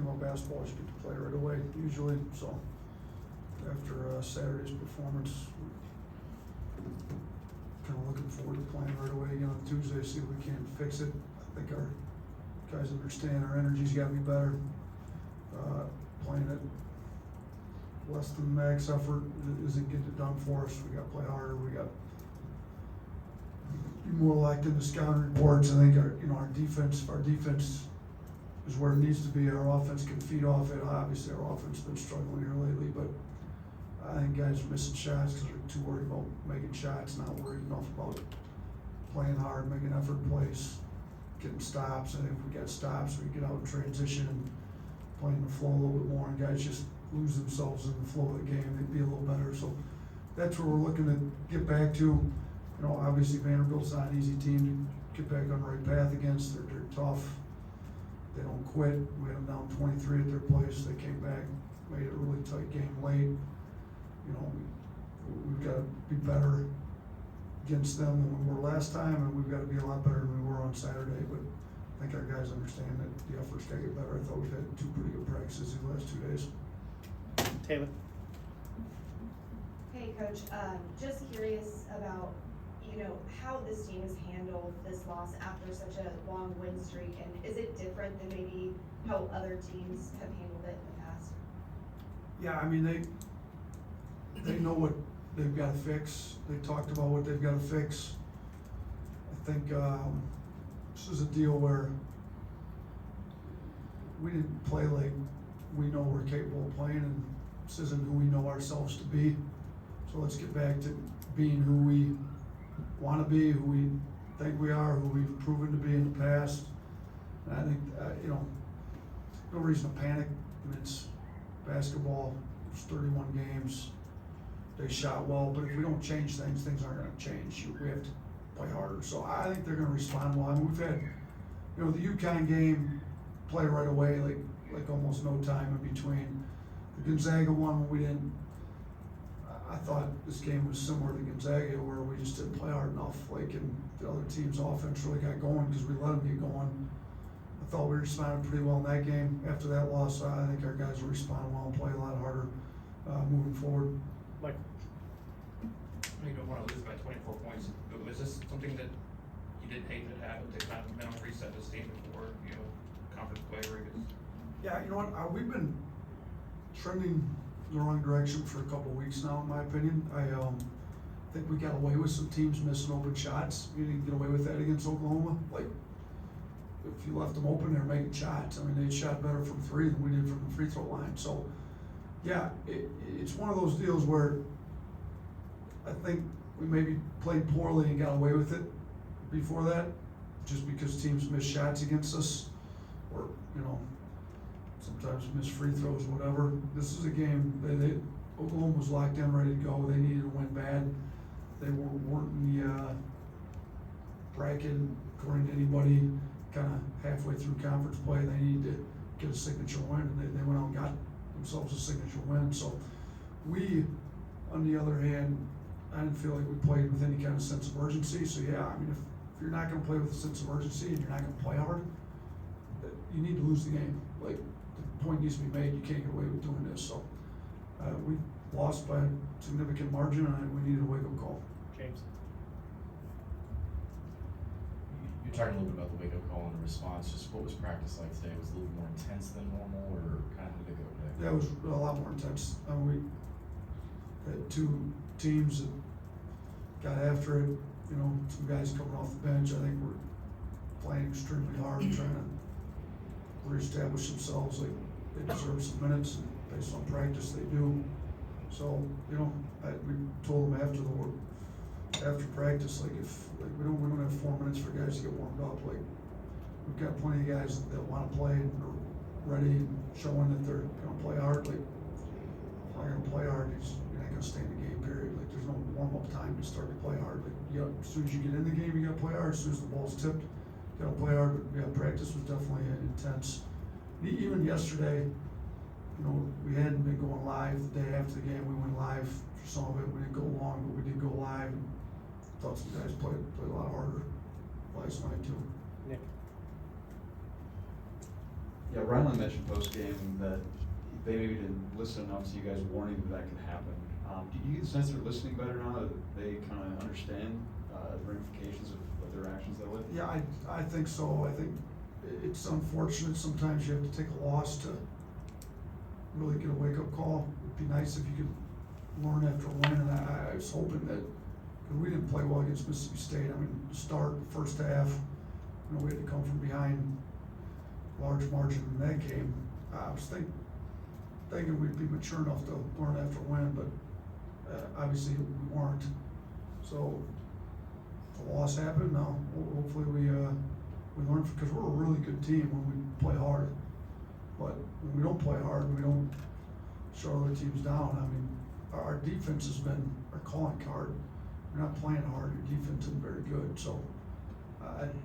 about basketball is you get to play right away, usually, so after Saturday's performance, kind of looking forward to playing right away again on Tuesday, see if we can fix it. I think our guys understand our energy's got to be better. Playing it less than max effort isn't getting it done for us. We got to play harder. We got to be more locked into scouting reports. I think our defense is where it needs to be. Our offense can feed off it. Obviously, our offense has been struggling here lately, but I think guys are missing shots because they're too worried about making shots, not worried enough about playing hard, making effort plays, getting stops. I think if we get stops, we get out in transition and playing the flow a little bit more, and guys just lose themselves in the flow of the game. They'd be a little better. So that's where we're looking to get back to. Obviously Vanderbilt's not an easy team to get back on the right path against. They're tough. They don't quit. We had them down 23 at their place. They came back, made it a really tight game late. We've got to be better against them than we were last time, and we've got to be a lot better than we were on Saturday. But I think our guys understand that the effort's got to get better. I thought we've had 2 pretty good practices these last 2 days. Taylor. Hey, Coach. Just curious about how this team has handled this loss after such a long win streak, and is it different than maybe how other teams have handled it in the past? Yeah, I mean they know what they've got to fix. They talked about what they've got to fix. I think this is a deal where we didn't play like we know we're capable of playing, and this isn't who we know ourselves to be. So let's get back to being who we want to be, who we think we are, who we've proven to be in the past. And I think, no reason to panic. I mean, it's basketball, it's 31 games. They shot well, but if we don't change things, things aren't going to change. We have to play harder. So I think they're going to respond well. I mean, we've had, the UConn game play right away, like almost no time in between. The Gonzaga one, we didn't. I thought this game was similar to Gonzaga, where we just didn't play hard enough. And the other team's offense really got going because we let them get going. I thought we responded pretty well in that game. After that loss, I think our guys will respond well and play a lot harder moving forward. Mike. You don't want to lose by 24 points. But was this something that you didn't hate that happened to kind of mental reset this team before, conference play where it is? Yeah, you know what? We've been trending the wrong direction for a couple of weeks now, in my opinion. I think we got away with some teams missing open shots. We didn't get away with that against Oklahoma. If you left them open, they're making shots. I mean, they shot better from 3 than we did from the free throw line. So, yeah, it's one of those deals where I think we maybe played poorly and got away with it before that, just because teams miss shots against us, or sometimes miss free throws, whatever. This is a game Oklahoma was locked in, ready to go. They needed to win bad. They weren't in the bracket, according to anybody, kind of halfway through conference play. They needed to get a signature win, and they went out and got themselves a signature win. So we, on the other hand, I didn't feel like we played with any kind of sense of urgency. So yeah, I mean, if you're not going to play with a sense of urgency and you're not going to play hard, you need to lose the game. The point needs to be made. You can't get away with doing this. So we lost by a significant margin, and we needed a wake-up call. James. You're talking a little bit about the wake-up call and the response. Just what was practice like today? Was it a little more intense than normal, or kind of how did it go today? Yeah, it was a lot more intense. We had 2 teams that got after it. Some guys coming off the bench. I think we're playing extremely hard, trying to reestablish themselves. They deserve some minutes, and based on practice, they do. So, we told them after practice, if we don't have 4 minutes for guys to get warmed up. We've got plenty of guys that want to play and are ready and showing that they're going to play hard. If you're not going to play hard, you're not going to stay in the game, period. There's no warm-up time to start to play hard. As soon as you get in the game, you got to play hard. As soon as the ball's tipped, you got to play hard. But yeah, practice was definitely intense. Even yesterday, we hadn't been going live the day after the game. We went live for some of it. We didn't go long, but we did go live. And thought some guys played a lot harder last night too. Nick. Yeah, Ryland mentioned post-game that they maybe didn't listen enough to you guys warning that could happen. Do you get the sense they're listening better now that they kind of understand the ramifications of their actions that way? Yeah, I think so. I think it's unfortunate. Sometimes you have to take a loss to really get a wake-up call. It'd be nice if you could learn after a win, and I was hoping that, because we didn't play well against Mississippi State. I mean, to start the first half, you know, we had to come from behind large margin in that game. I was thinking we'd be mature enough to learn after a win, but obviously we weren't. So the loss happened. Now hopefully we learn, because we're a really good team when we play hard. But when we don't play hard, we don't show other teams down. I mean, our defense has been our calling card. We're not playing hard. Your defense isn't very good. So, I think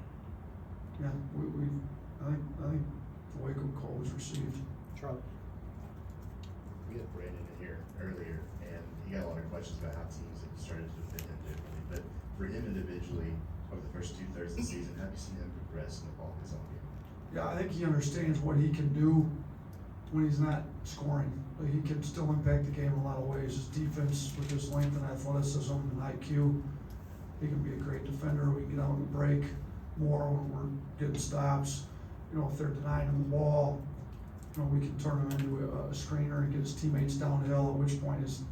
the wake-up call was received. Charlie. We had Brandon in here earlier, and he got a lot of questions about how teams have started to fit him differently. But for him individually, over the first 2/3 of the season, have you seen him progress in the ball his own game? Yeah, I think he understands what he can do when he's not scoring. Like, he can still impact the game in a lot of ways. His defense, with his length and athleticism and IQ, he can be a great defender. We can get out on the break more when we're getting stops. You know, if they're denying him the ball, you know, we can turn him into a screener and get his teammates downhill, at which point the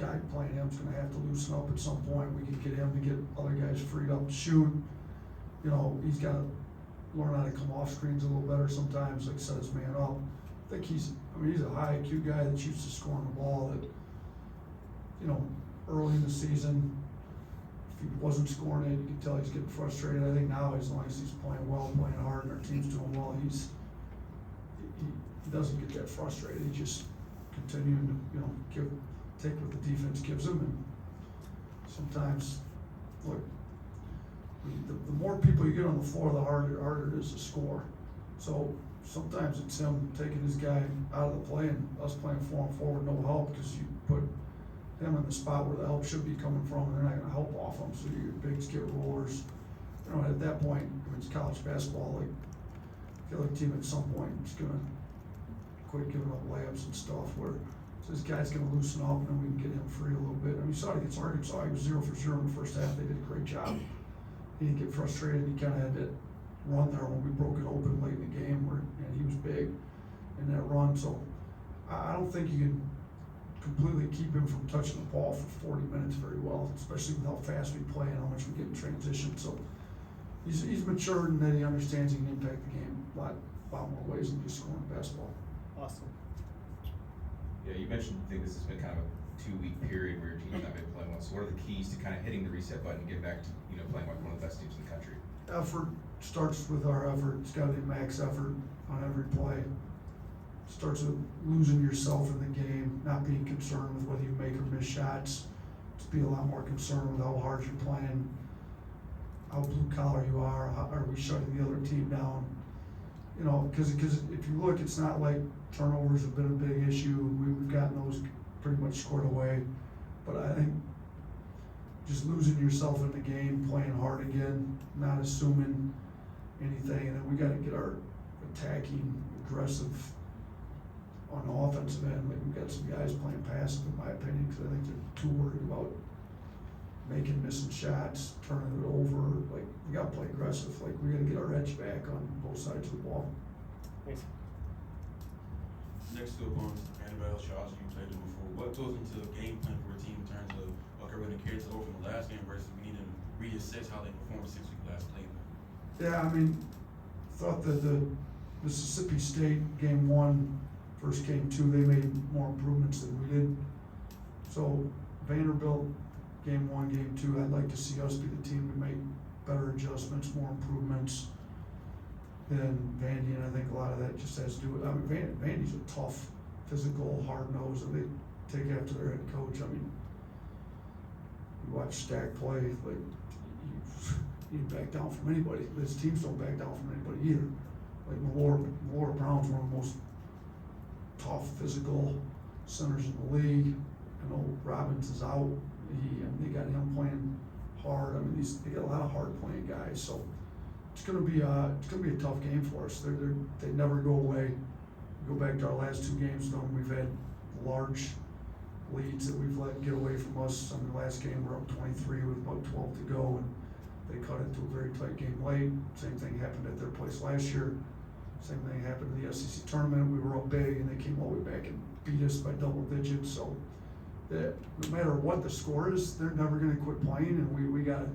guy playing him's gonna have to loosen up at some point. We can get him to get other guys freed up to shoot. You know, he's gotta learn how to come off screens a little better sometimes, like set his man up. I think he's a high IQ guy that's used to scoring the ball that, you know, early in the season, if he wasn't scoring it, you could tell he's getting frustrated. I think now, as long as he's playing well, playing hard, and our team's doing well, he doesn't get that frustrated. He just continuing to, you know, take what the defense gives him, and sometimes, look, the more people you get on the floor, the harder it is to score. So sometimes it's him taking his guy out of the play and us playing 4-on-4 with no help, because you put him in the spot where the help should be coming from, and they're not gonna help off him, so your bigs get rollers. You know, at that point, I mean, it's college basketball, like, the other team at some point is gonna quit giving up layups and stuff, where, so this guy's gonna loosen up, and then we can get him free a little bit. I mean, you saw it against Arkansas, he was 0 for 0 in the first half. They did a great job. He didn't get frustrated. He kinda had that run there when we broke it open late in the game, and he was big in that run. So I don't think you can completely keep him from touching the ball for 40 minutes very well, especially with how fast we play and how much we get in transition. So he's matured in that he understands he can impact the game a lot more ways than just scoring basketball. Awesome. Yeah, you mentioned, I think this has been kind of a 2-week period where your team's not been playing well. So what are the keys to kind of hitting the reset button and getting back to, you know, playing like one of the best teams in the country? Effort starts with our effort. It's gotta be max effort on every play. Starts with losing yourself in the game, not being concerned with whether you make or miss shots. Just be a lot more concerned with how hard you're playing, how blue collar you are, how are we shutting the other team down. You know, because if you look, it's not like turnovers have been a big issue. We've gotten those pretty much scored away. But I think just losing yourself in the game, playing hard again, not assuming anything, and then we gotta get our attacking, aggressive on the offensive end. Like, we've got some guys playing passive, in my opinion, because I think they're too worried about missing shots, turning it over. Like, we gotta play aggressive. Like, we gotta get our edge back on both sides of the ball. Thanks. Next to opponents, Vanderbilt, Charles, you played them before. What goes into a game plan for a team in terms of, okay, we're gonna carry this over from the last game versus we need to reassess how they performed since we last played them? Yeah, I mean, thought that the Mississippi State game 1 versus game 2, they made more improvements than we did. So Vanderbilt game 1, game 2, I'd like to see us be the team to make better adjustments, more improvements than Vandy, and I think a lot of that just has to do with, I mean, Vandy's a tough, physical, hard-nosed, and they take after their head coach. I mean, you watch Stack play, like, you back down from anybody. His teams don't back down from anybody either. Like, Melora Brown's one of the most tough, physical centers in the league. I know Robbins is out. They got him playing hard. I mean, they got a lot of hard playing guys. So it's gonna be a tough game for us. They never go away. Go back to our last two games, though, we've had large leads that we've let get away from us. I mean, the last game we're up 23 with about 12 to go, and they cut it to a very tight game late. Same thing happened at their place last year. Same thing happened in the SEC tournament. We were up big, and they came all the way back and beat us by double digits. So that no matter what the score is, they're never going to quit playing, and we gotta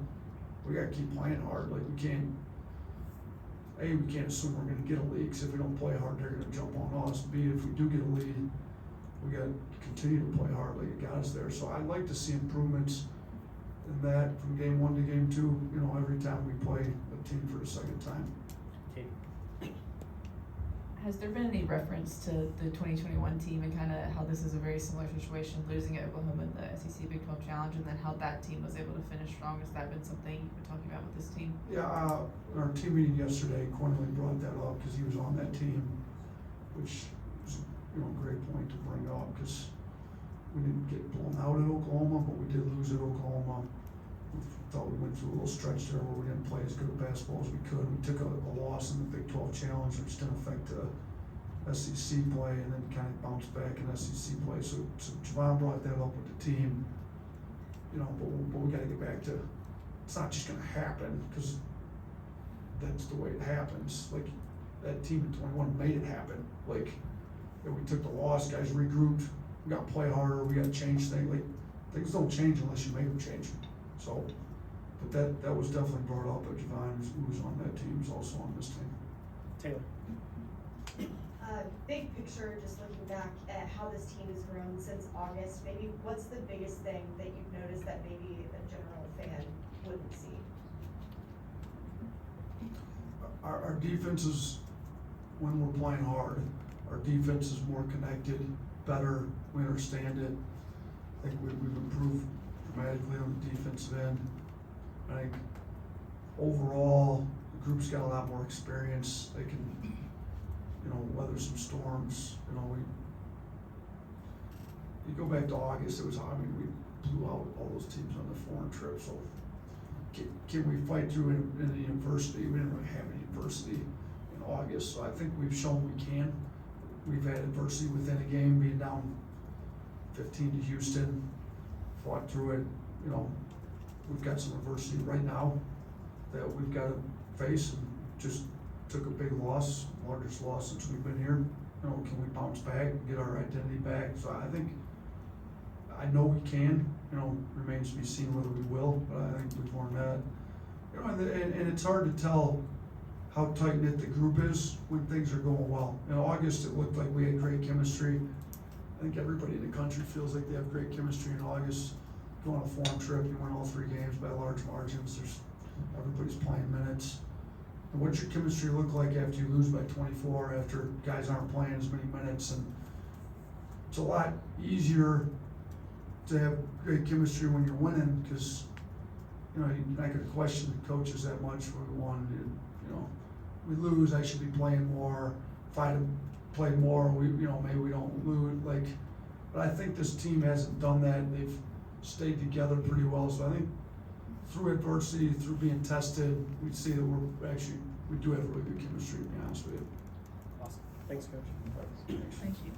keep playing hard. Like we can't assume we're going to get a lead, 'cause if we don't play hard, they're going to jump on us. B, if we do get a lead, we got to continue to play hard like it got us there. So I'd like to see improvements in that from game 1 to game 2. You know, every time we play a team for the second time. Has there been any reference to the 2021 team and kind of how this is a very similar situation, losing at Oklahoma in the SEC Big 12 Challenge, and then how that team was able to finish strong? Has that been something you've been talking about with this team? Yeah, in our team meeting yesterday, Quinlan brought that up because he was on that team, which was, you know, a great point to bring up, because we didn't get blown out at Oklahoma, but we did lose at Oklahoma. We thought we went through a little stretch there where we didn't play as good a basketball as we could. We took a loss in the Big 12 Challenge, which didn't affect the SEC play, and then kind of bounced back in SEC play. So Javon brought that up with the team, you know, but we got to get back to, it's not just going to happen, because that's the way it happens. Like, that team in 21 made it happen. Like, we took the loss, guys regrouped, we got to play harder, we got to change things. Like, things don't change unless you make them change. So, but that was definitely brought up. But Javon, who was on that team, is also on this team. Taylor. Big picture, just looking back at how this team has grown since August, maybe what's the biggest thing that you've noticed that maybe a general fan wouldn't see? Our defense is, when we're playing hard, our defense is more connected, better, we understand it. I think we've improved dramatically on the defensive end. I think overall, the group's got a lot more experience. They can, you know, weather some storms. You know, you go back to August, it was, I mean, we blew out all those teams on the foreign trip. So can we fight through in the adversity? We didn't really have any adversity in August, so I think we've shown we can. We've had adversity within a game, being down 15 to Houston, fought through it. You know, we've got some adversity right now that we've got to face, and just took a big loss, largest loss since we've been here. You know, can we bounce back and get our identity back? So I know we can. You know, remains to be seen whether we will, but I think we've learned that. You know, and it's hard to tell how tight knit the group is when things are going well. In August, it looked like we had great chemistry. I think everybody in the country feels like they have great chemistry in August. Go on a foreign trip, you win all 3 games by large margins. Everybody's playing minutes. And what's your chemistry look like after you lose by 24, after guys aren't playing as many minutes? And it's a lot easier to have great chemistry when you're winning, because, you know, you're not going to question the coaches that much when we won. You know, we lose, I should be playing more. If I had played more, you know, maybe we don't lose. Like, but I think this team hasn't done that. They've stayed together pretty well. So I think through adversity, through being tested, we see that we do have really good chemistry, to be honest with you. Awesome. Thanks, Coach. Thank you.